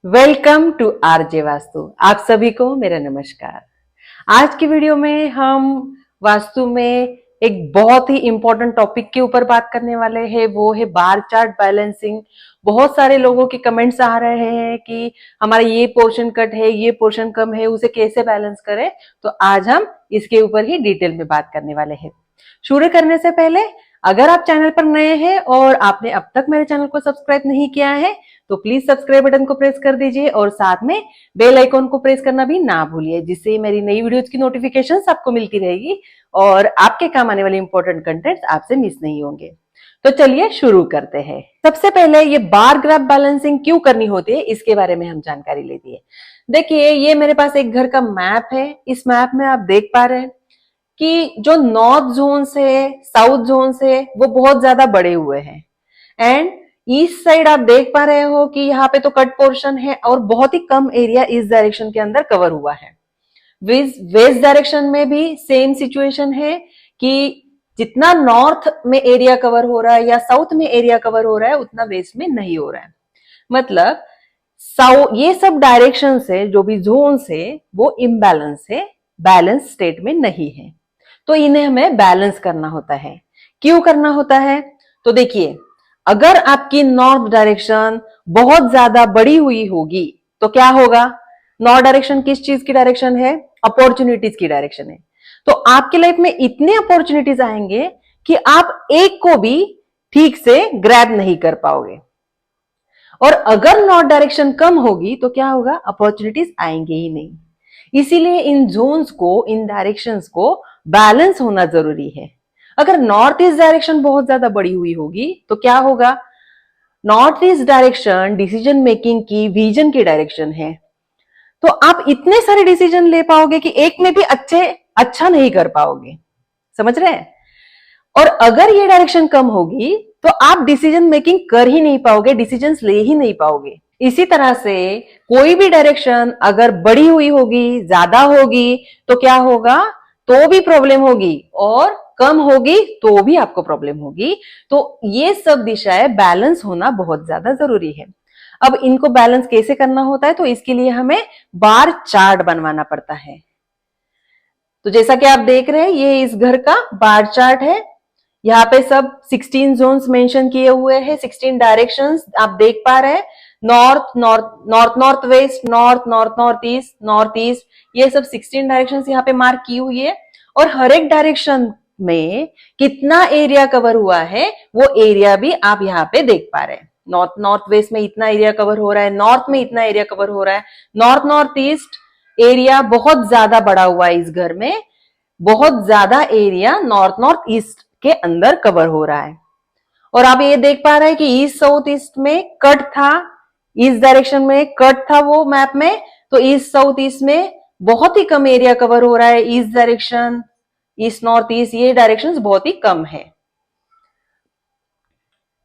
Welcome to RJ vastu. आप सभी को मेरा नमस्कार। आज की वीडियो में हम वास्तु में एक बहुत ही इंपॉर्टेंट टॉपिक के ऊपर बात करने वाले हैं, वो है बार चार्ट बैलेंसिंग। बहुत सारे लोगों के कमेंट्स आ रहे हैं कि हमारा ये पोर्शन कट है, ये पोर्शन कम है, उसे कैसे बैलेंस करें। तो आज हम इसके ऊपर ही डिटेल में बात करने वाले हैं। शुरू करने से पहले अगर आप चैनल पर नए हैं और आपने अब तक मेरे चैनल को सब्सक्राइब नहीं किया है तो प्लीज सब्सक्राइब बटन को प्रेस कर दीजिए और साथ में बेल आइकॉन को प्रेस करना भी ना भूलिए, जिससे मेरी नई वीडियोज की नोटिफिकेशंस आपको मिलती रहेगी और आपके काम आने वाले इंपॉर्टेंट कंटेंट्स आपसे मिस नहीं होंगे। तो चलिए शुरू करते हैं। सबसे पहले ये बार ग्राफ बैलेंसिंग क्यों करनी होती है इसके बारे में हम जानकारी लेते हैं। देखिए, ये मेरे पास एक घर का मैप है। इस मैप में आप देख पा रहे हैं कि जो नॉर्थ जोन से साउथ जोन से वो बहुत ज्यादा बड़े हुए हैं एंड ईस्ट साइड आप देख पा रहे हो कि यहाँ पे तो कट पोर्शन है और बहुत ही कम एरिया इस डायरेक्शन के अंदर कवर हुआ है। वेस्ट डायरेक्शन में भी सेम सिचुएशन है कि जितना नॉर्थ में एरिया कवर हो रहा है या साउथ में एरिया कवर हो रहा है उतना वेस्ट में नहीं हो रहा है। मतलब ये सब डायरेक्शन से जो भी जोन है वो इम्बैलेंस है, बैलेंस स्टेट में नहीं है। तो इन्हें हमें बैलेंस करना होता है। क्यों करना होता है? तो देखिए, अगर आपकी नॉर्थ डायरेक्शन बहुत ज्यादा बड़ी हुई होगी तो क्या होगा? नॉर्थ डायरेक्शन किस चीज की डायरेक्शन है? अपॉर्चुनिटीज की डायरेक्शन है। तो आपकी लाइफ में इतने अपॉर्चुनिटीज आएंगे कि आप एक को भी ठीक से ग्रैब नहीं कर पाओगे। और अगर नॉर्थ डायरेक्शन कम होगी तो क्या होगा? अपॉर्चुनिटीज आएंगे ही नहीं। इसीलिए इन जोन्स को, इन डायरेक्शंस को बैलेंस होना जरूरी है। अगर नॉर्थ ईस्ट डायरेक्शन बहुत ज्यादा बड़ी हुई होगी तो क्या होगा? North east direction decision making की, विजन की डायरेक्शन है। तो आप इतने सारे डिसीजन ले पाओगे कि एक में भी अच्छा नहीं कर पाओगे। समझ रहे हैं? और अगर ये डायरेक्शन कम होगी तो आप डिसीजन मेकिंग कर ही नहीं पाओगे, डिसीजंस ले ही नहीं पाओगे। इसी तरह से कोई भी डायरेक्शन अगर बड़ी हुई होगी, ज्यादा होगी तो क्या होगा? तो भी प्रॉब्लम होगी और कम होगी तो भी आपको प्रॉब्लम होगी। तो ये सब दिशाएं बैलेंस होना बहुत ज्यादा जरूरी है। अब इनको बैलेंस कैसे करना होता है? तो इसके लिए हमें बार चार्ट बनवाना पड़ता है। तो जैसा कि आप देख रहे हैं, ये इस घर का बार चार्ट है। यहाँ पे सब 16 जोन्स मेंशन किए हुए हैं, 16 डायरेक्शंस आप देख पा रहे हैं। North north north north west, north north north east, ये सब 16 डायरेक्शंस यहाँ पे मार्क की हुई है। और हर एक डायरेक्शन में कितना एरिया कवर हुआ है वो एरिया भी आप यहाँ पे देख पा रहे हैं। नॉर्थ वेस्ट में इतना एरिया कवर हो रहा है, नॉर्थ में इतना एरिया कवर हो रहा है, नॉर्थ ईस्ट एरिया बहुत ज्यादा बड़ा हुआ है। इस घर में बहुत ज्यादा एरिया नॉर्थ ईस्ट के अंदर कवर हो रहा है। और आप ये देख पा रहे हैं कि ईस्ट साउथ ईस्ट में कट था, इस डायरेक्शन में कट था वो मैप में। तो ईस्ट साउथ ईस्ट में बहुत ही कम एरिया कवर हो रहा है। East direction, east north east, ये डायरेक्शंस बहुत ही कम है।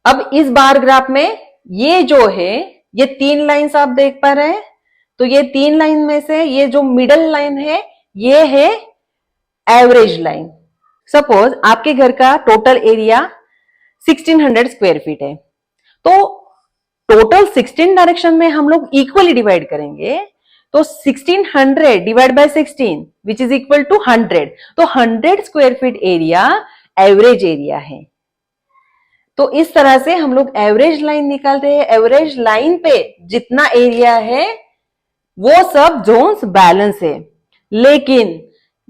अब इस बार ग्राफ में ये जो है, ये 3 लाइंस आप देख पा रहे हैं। तो ये 3 लाइन में से ये जो मिडल लाइन है ये है एवरेज लाइन। सपोज आपके घर का टोटल एरिया 1600 स्क्वायर फीट है, तो टोटल 16 डायरेक्शन में हम लोग इक्वली डिवाइड करेंगे। तो 1600 divide by 16 which is equal to 100। तो 100 square feet area average area है। तो इस तरह से हम लोग एवरेज लाइन निकालते हैं। एवरेज लाइन पे जितना एरिया है वो सब जोन्स बैलेंस है। लेकिन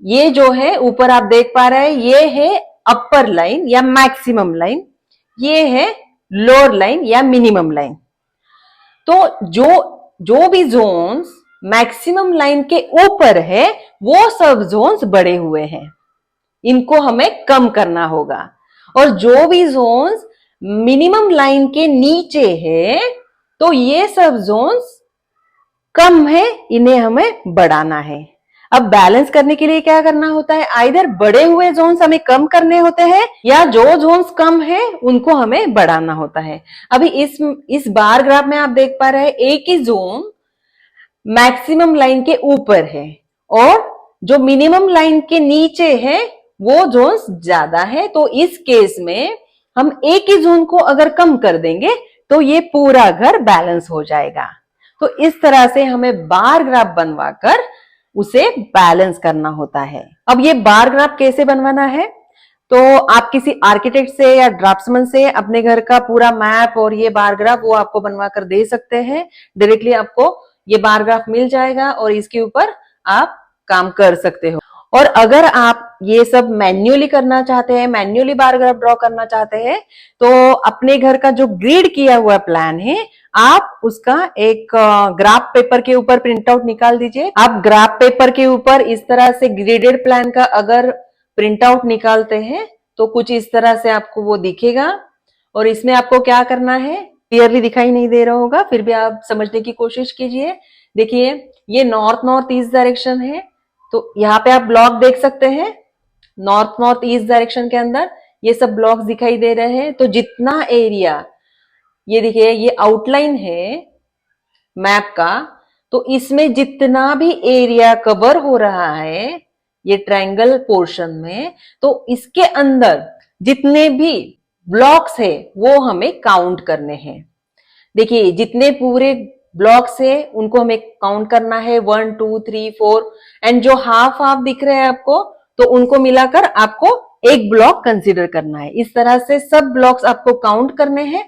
ये जो है ऊपर आप देख पा रहे हैं, ये है अपर लाइन या मैक्सिमम लाइन, ये है लोअर लाइन या मिनिमम लाइन। तो जो भी जोन्स मैक्सिमम लाइन के ऊपर है वो सब जोन्स बड़े हुए हैं, इनको हमें कम करना होगा। और जो भी जोन्स मिनिमम लाइन के नीचे है तो ये सब जोन्स कम है, इन्हें हमें बढ़ाना है। अब बैलेंस करने के लिए क्या करना होता है? आइदर बड़े हुए जोन्स हमें कम करने होते हैं या जो जोन्स कम है उनको हमें बढ़ाना होता है। अभी इस बार ग्राफ में आप देख पा रहे हैं एक ही जोन मैक्सिमम लाइन के ऊपर है और जो मिनिमम लाइन के नीचे है वो जोन्स ज्यादा है। तो इस केस में हम एक ही जोन को अगर कम कर देंगे तो ये पूरा घर बैलेंस हो जाएगा। तो इस तरह से हमें बार ग्राफ बनवाकर उसे बैलेंस करना होता है। अब ये बार ग्राफ कैसे बनवाना है, तो आप किसी आर्किटेक्ट से या ड्राफ्ट्समैन से अपने घर का पूरा मैप और ये बार ग्राफ वो आपको बनवा कर दे सकते हैं। डायरेक्टली आपको ये बार ग्राफ मिल जाएगा और इसके ऊपर आप काम कर सकते हो। और अगर आप ये सब मैन्युअली करना चाहते हैं, मैन्युअली बार ग्राफ ड्रॉ करना चाहते हैं, तो अपने घर का जो ग्रिड किया हुआ प्लान है आप उसका एक ग्राफ पेपर के ऊपर प्रिंट आउट निकाल दीजिए। आप ग्राफ पेपर के ऊपर इस तरह से ग्रेडेड प्लान का अगर प्रिंट आउट निकालते हैं तो कुछ इस तरह से आपको वो दिखेगा। और इसमें आपको क्या करना है, क्लियरली दिखाई नहीं दे रहा होगा, फिर भी आप समझने की कोशिश कीजिए। देखिए ये नॉर्थ नॉर्थ ईस्ट डायरेक्शन है, तो यहाँ पे आप ब्लॉक देख सकते हैं नॉर्थ नॉर्थ ईस्ट डायरेक्शन के अंदर ये सब ब्लॉक्स दिखाई दे रहे हैं। तो जितना एरिया ये देखिए ये आउटलाइन है मैप का, तो इसमें जितना भी एरिया कवर हो रहा है ये ट्रायंगल पोर्शन में, तो इसके अंदर जितने भी ब्लॉक्स है वो हमें काउंट करने हैं। देखिए जितने पूरे ब्लॉक्स है उनको हमें काउंट करना है 1 2 3 4 एंड जो हाफ हाफ दिख रहे हैं आपको तो उनको मिलाकर आपको एक ब्लॉक कंसीडर करना है। इस तरह से सब ब्लॉक्स आपको काउंट करने हैं।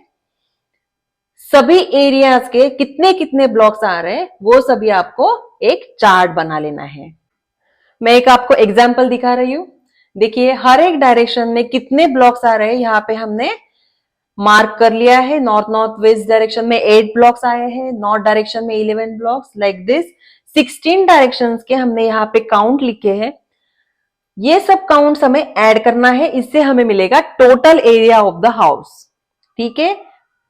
सभी एरियाज के कितने कितने ब्लॉक्स आ रहे हैं वो सभी आपको एक चार्ट बना लेना है। मैं एक आपको एग्जांपल दिखा रही हूं। देखिए हर एक डायरेक्शन में कितने ब्लॉक्स आ रहे हैं यहाँ पे हमने मार्क कर लिया है। नॉर्थ नॉर्थ वेस्ट डायरेक्शन में 8 ब्लॉक्स आए हैं, नॉर्थ डायरेक्शन में 11 ब्लॉक्स, लाइक दिस 16 डायरेक्शंस के हमने यहाँ पे काउंट लिखे हैं। ये सब काउंट्स हमें ऐड करना है, इससे हमें मिलेगा total area of the house. ठीक है,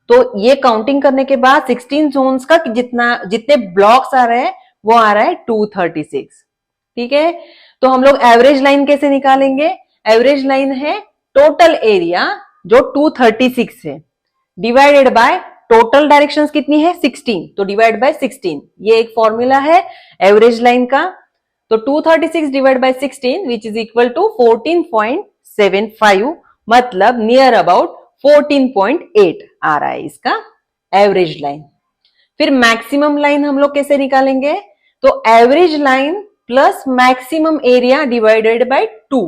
तो ये काउंटिंग करने के बाद 16 जोन्स का जितने ब्लॉक्स आ रहे हैं वो आ रहा है 236। ठीक है, तो हम लोग एवरेज लाइन कैसे निकालेंगे, एवरेज लाइन है टोटल एरिया जो 236 है डिवाइडेड बाय टोटल डायरेक्शंस कितनी है 16, तो डिवाइड बाय 16, ये एक फॉर्मूला है एवरेज लाइन का। तो 236 divide by 16 which is equal to 14.75, मतलब नियर अबाउट 14.8 आ रहा है इसका एवरेज लाइन। फिर मैक्सिमम लाइन हम लोग कैसे निकालेंगे, तो average line plus maximum area divided by 2।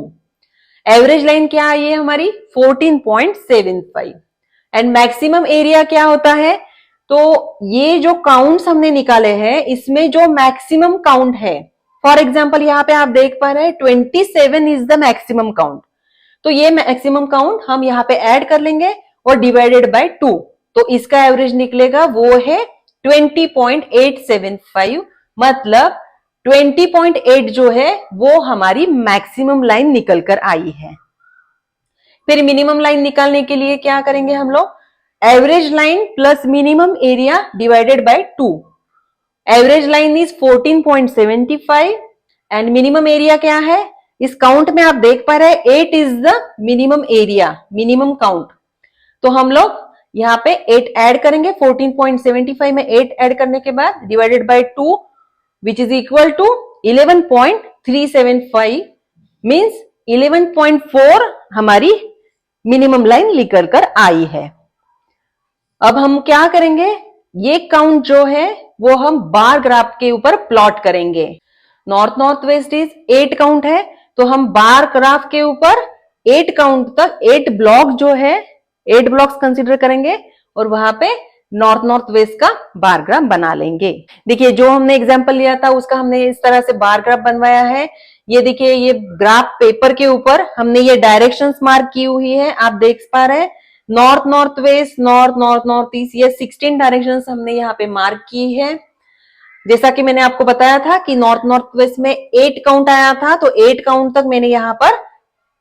Average line क्या है ये हमारी 14.75 एंड मैक्सिमम एरिया क्या होता है, तो ये जो काउंट्स हमने निकाले हैं इसमें जो मैक्सिमम काउंट है, फॉर एग्जांपल यहाँ पे आप देख पा रहे हैं 27 इज द मैक्सिमम काउंट, तो ये मैक्सिमम काउंट हम यहाँ पे ऐड कर लेंगे और डिवाइडेड बाय 2, तो इसका एवरेज निकलेगा वो है 20.875, मतलब 20.8 जो है वो हमारी मैक्सिमम लाइन निकल कर आई है। फिर मिनिमम लाइन निकालने के लिए क्या करेंगे हम लोग, average line plus minimum area divided by 2। Average line is 14.75 and minimum area क्या है, इस काउंट में आप देख पा रहे हैं 8 is the minimum area, minimum count, तो हम लोग यहाँ पे 8 ऐड करेंगे। 14.75 में 8 ऐड करने के बाद divided by 2 which is equal to 11.375, means 11.4 हमारी मिनिमम लाइन निकल कर आई है। अब हम क्या करेंगे, ये काउंट जो है वो हम बार ग्राफ के ऊपर प्लॉट करेंगे। North north west is 8 count है, तो हम बार ग्राफ के ऊपर 8 काउंट तक 8 ब्लॉक जो है 8 ब्लॉक्स कंसीडर करेंगे और वहां पे नॉर्थ नॉर्थ वेस्ट का बार ग्राफ बना लेंगे। देखिए जो हमने एग्जांपल लिया था उसका हमने इस तरह से बार ग्राफ बनवाया है। ये देखिए ये ग्राफ पेपर के ऊपर हमने ये डायरेक्शंस मार्क की हुई है, आप देख पा रहे हैं north north west, north north north east, ये 16 डायरेक्शंस हमने यहाँ पे मार्क की है। जैसा कि मैंने आपको बताया था कि नॉर्थ नॉर्थ वेस्ट में 8 काउंट आया था, तो 8 काउंट तक मैंने यहाँ पर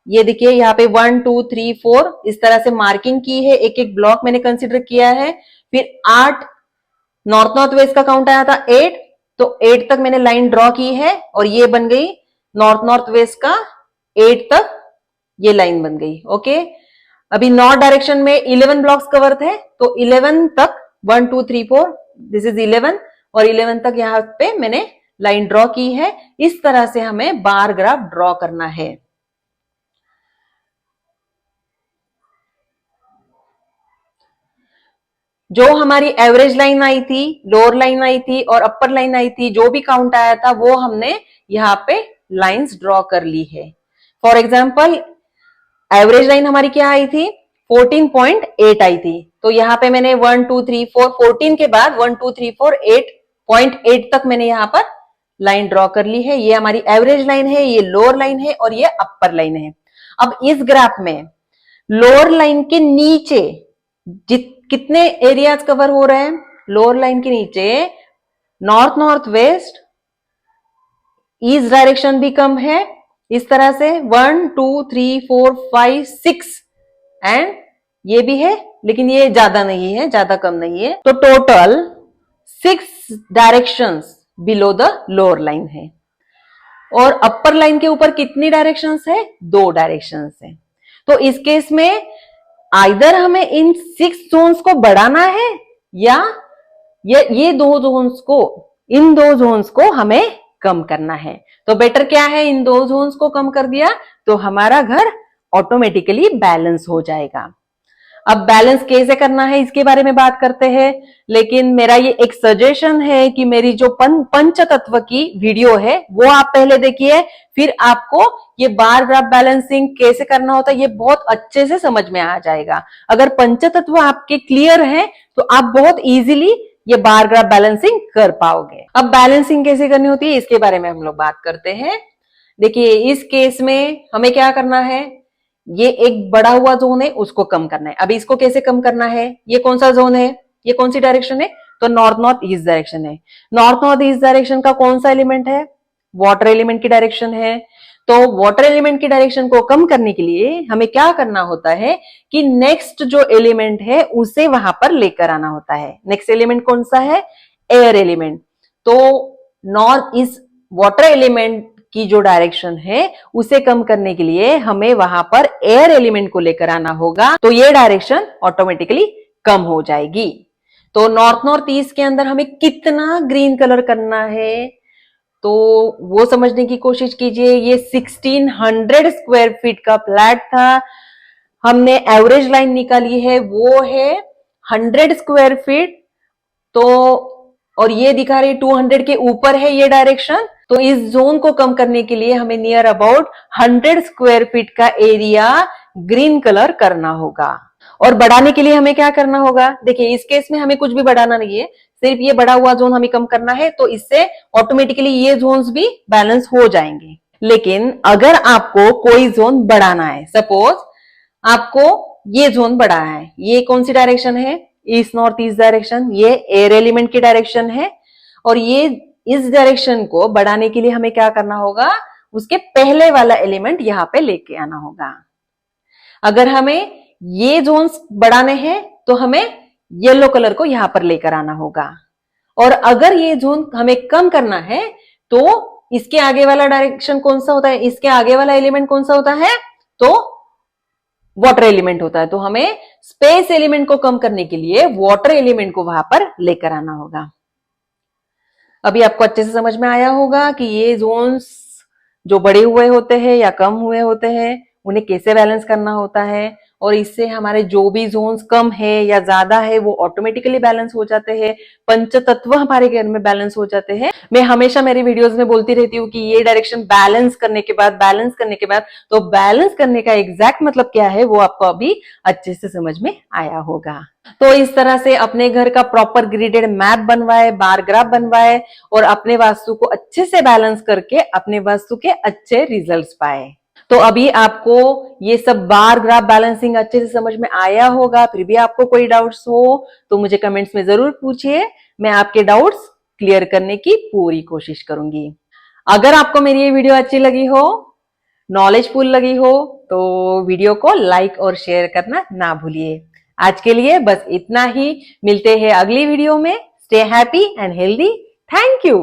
ये देखिए यहाँ पे 1 2 3 4 इस तरह से मार्किंग की है, एक एक ब्लॉक मैंने कंसिडर किया है। फिर 8 नॉर्थ नॉर्थ वेस्ट का काउंट आया था 8, तो 8 तक मैंने लाइन ड्रॉ की है और ये बन गई नॉर्थ नॉर्थ वेस्ट का 8 तक ये लाइन बन गई। ओके, अभी नॉर्थ डायरेक्शन में 11 ब्लॉक्स कवर थे, तो 11 तक 1 2 3 4 दिस इज 11 और 11 तक यहाँ पे मैंने लाइन ड्रॉ की है। इस तरह से हमें बार ग्राफ ड्रॉ करना है। जो हमारी एवरेज लाइन आई थी, लोअर लाइन आई थी और अपर लाइन आई थी, जो भी काउंट आया था वो हमने यहाँ पे लाइंस ड्रॉ कर ली है। फॉर एग्जाम्पल एवरेज लाइन हमारी क्या आई थी, 14.8 आई थी, तो यहाँ पे मैंने 1 2 3 4 14 के बाद 1 2 3 4 8.8 तक मैंने यहाँ पर लाइन ड्रॉ कर ली है। ये हमारी एवरेज लाइन है, ये लोअर लाइन है और ये अपर लाइन है। अब इस ग्राफ में लोअर लाइन के नीचे कितने एरियाज कवर हो रहे हैं, लोअर लाइन के नीचे north north west east direction भी कम है, इस तरह से 1 2 3 4 5 6 एंड ये भी है, लेकिन ये ज्यादा नहीं है, ज्यादा कम नहीं है। तो total 6 directions below the lower line है। और अपर लाइन के ऊपर कितनी डायरेक्शंस है, 2 डायरेक्शंस है। तो इस केस में आइदर हमें इन 6 जोन्स को बढ़ाना है या ये 2 जोन्स को, इन 2 जोन्स को हमें कम करना है। तो बेटर क्या है, इन 2 जोन्स को कम कर दिया तो हमारा घर ऑटोमेटिकली बैलेंस हो जाएगा। अब बैलेंस कैसे करना है इसके बारे में बात करते हैं, लेकिन मेरा ये एक सजेशन है कि मेरी जो पंच तत्व की वीडियो है वो आप पहले देखिए, फिर आपको ये बार ग्राफ बैलेंसिंग कैसे करना होता है ये बहुत अच्छे से समझ में आ जाएगा। अगर पंच तत्व आपके क्लियर है तो आप बहुत इजीली ये बार ग्राफ बैलेंसिंग कर पाओगे। अब बैलेंसिंग कैसे करनी होती है इसके बारे में हम लोग बात करते हैं। देखिए इस केस में हमें क्या करना है, ये एक बड़ा हुआ जोन है उसको कम करना है। अभी इसको कैसे कम करना है, ये कौन सा जोन है, ये कौन सी डायरेक्शन है, तो नॉर्थ नॉर्थ ईस्ट डायरेक्शन है। नॉर्थ नॉर्थ ईस्ट डायरेक्शन का कौन सा एलिमेंट है, वाटर एलिमेंट की डायरेक्शन है। तो वाटर एलिमेंट की डायरेक्शन को कम करने के लिए हमें क्या करना होता है कि नेक्स्ट जो एलिमेंट है उसे वहां पर लेकर आना होता है। नेक्स्ट एलिमेंट कौन सा है, एयर एलिमेंट। तो नॉर्थ ईस्ट वाटर एलिमेंट की जो डायरेक्शन है उसे कम करने के लिए हमें वहां पर एयर एलिमेंट को लेकर आना होगा, तो ये डायरेक्शन ऑटोमेटिकली कम हो जाएगी। तो नॉर्थ नॉर्थ ईस्ट के अंदर हमें कितना ग्रीन कलर करना है, तो वो समझने की कोशिश कीजिए। ये 1600 स्क्वायर फीट का फ्लैट था, हमने एवरेज लाइन निकाली है वो है 100 स्क्वायर फीट, तो और ये दिखा रही 200 के ऊपर है ये डायरेक्शन। तो इस जोन को कम करने के लिए हमें नियर अबाउट 100 स्क्वायर फीट का एरिया ग्रीन कलर करना होगा। और बढ़ाने के लिए हमें क्या करना होगा, देखिए इस केस में हमें कुछ भी बढ़ाना नहीं है, सिर्फ ये बड़ा हुआ जोन हमें कम करना है, तो इससे ऑटोमेटिकली ये जोन्स भी बैलेंस हो जाएंगे। लेकिन अगर आपको कोई जोन बढ़ाना है, सपोज आपको ये जोन बढ़ाना है, ये कौन सी डायरेक्शन है, ईस्ट नॉर्थ ईस्ट डायरेक्शन, ये एयर एलिमेंट की डायरेक्शन है, और ये इस डायरेक्शन को बढ़ाने के लिए हमें क्या करना होगा, उसके पहले वाला एलिमेंट यहां पे लेके आना होगा। अगर हमें ये जोन्स बढ़ाने हैं तो हमें येलो कलर को यहां पर लेकर आना होगा, और अगर ये जोन हमें कम करना है तो इसके आगे वाला डायरेक्शन कौन सा होता है, इसके आगे वाला एलिमेंट कौन सा होता है, तो वाटर एलिमेंट होता है। तो हमें स्पेस एलिमेंट को कम करने के लिए वाटर एलिमेंट को वहां पर लेकर आना होगा। अभी आपको अच्छे से समझ में आया होगा कि ये जोन्स जो बड़े हुए होते हैं या कम हुए होते हैं उन्हें कैसे बैलेंस करना होता है, और इससे हमारे जो भी जोन्स कम है या ज्यादा है वो ऑटोमेटिकली बैलेंस हो जाते हैं, पंच तत्व हमारे घर में बैलेंस हो जाते हैं। मैं हमेशा मेरी वीडियोस में बोलती रहती हूँ कि ये डायरेक्शन बैलेंस करने के बाद, बैलेंस करने के बाद, तो बैलेंस करने का एग्जैक्ट मतलब क्या है वो आपको अभी अच्छे से समझ में आया होगा। तो इस तरह से अपने घर का प्रॉपर ग्रिडेड मैप बनवाए, बार ग्राफ बनवाए और अपने वास्तु को अच्छे से बैलेंस करके अपने वास्तु के अच्छे रिजल्ट्स पाए। तो अभी आपको ये सब बार ग्राफ बैलेंसिंग अच्छे से समझ में आया होगा। फिर भी आपको कोई डाउट्स हो तो मुझे कमेंट्स में जरूर पूछिए, मैं आपके डाउट्स क्लियर करने की पूरी कोशिश करूंगी। अगर आपको मेरी ये वीडियो अच्छी लगी हो, नॉलेजफुल लगी हो, तो वीडियो को लाइक और शेयर करना ना भूलिए। आज के लिए बस इतना ही, मिलते हैं अगली वीडियो में। Stay happy and healthy. Thank you.